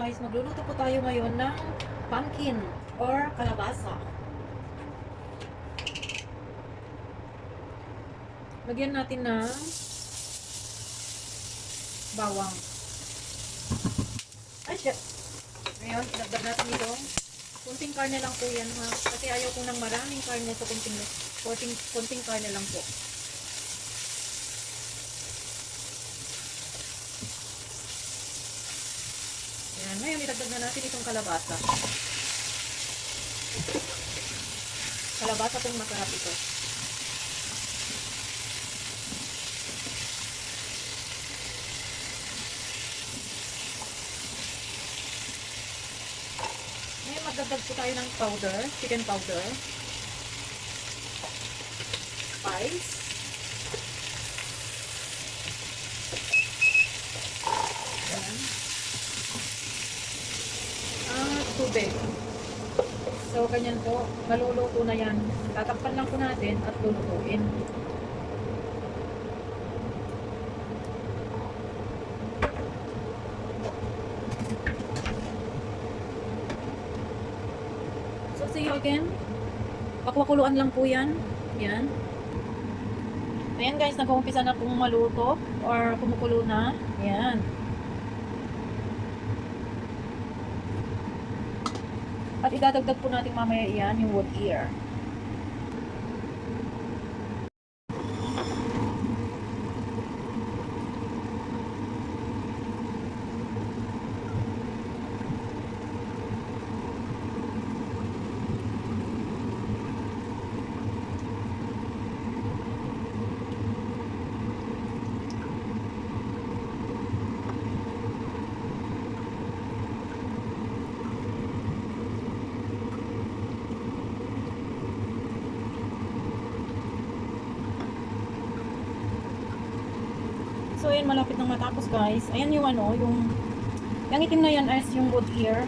guys, magluluto po tayo ngayon ng pumpkin or kalabasa. Lagyan natin ng bawang. Ay, shit! Ngayon, ilagdag natin itong kunting karne lang po yan ha. Kasi ayaw ko ng maraming karne, so kunting karne lang po. Yan. Ngayon, ilagdag na natin itong kalabasa. Kalabasa pong masarap ito. Ngayon, magdagdag po tayo ng powder, chicken powder. Spice. Yan. Tubig. So, ganyan po. Maluluto na yan. Tatakpan lang po natin at lulutuin. So, see you again. Pakwakuluan lang po yan. Yan. Ayan guys, nag-uumpisa na pong maluto or kumukulo na. Ayan. At idadagdag po natin mamaya iyan yung wood ear. So, ayan, malapit nang matapos, guys. Ayan yung yung itim na yan is yung wood ear.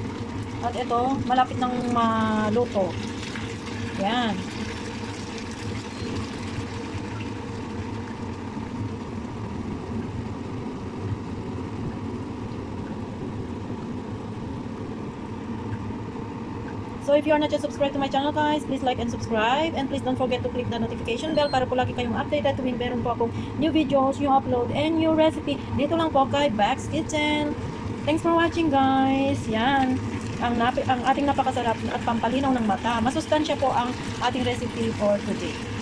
At ito, malapit nang maluto. Ayan. So, if you are not yet subscribed to my channel, guys, please like and subscribe. And please don't forget to click the notification bell para po lagi kayong updated tuwing meron po akong new videos, new upload, and new recipe. Dito lang po kay Bakz Kitchen. Thanks for watching, guys. Yan. Ang ating napakasarap at pampalinaw ng mata. Masustansya po ang ating recipe for today.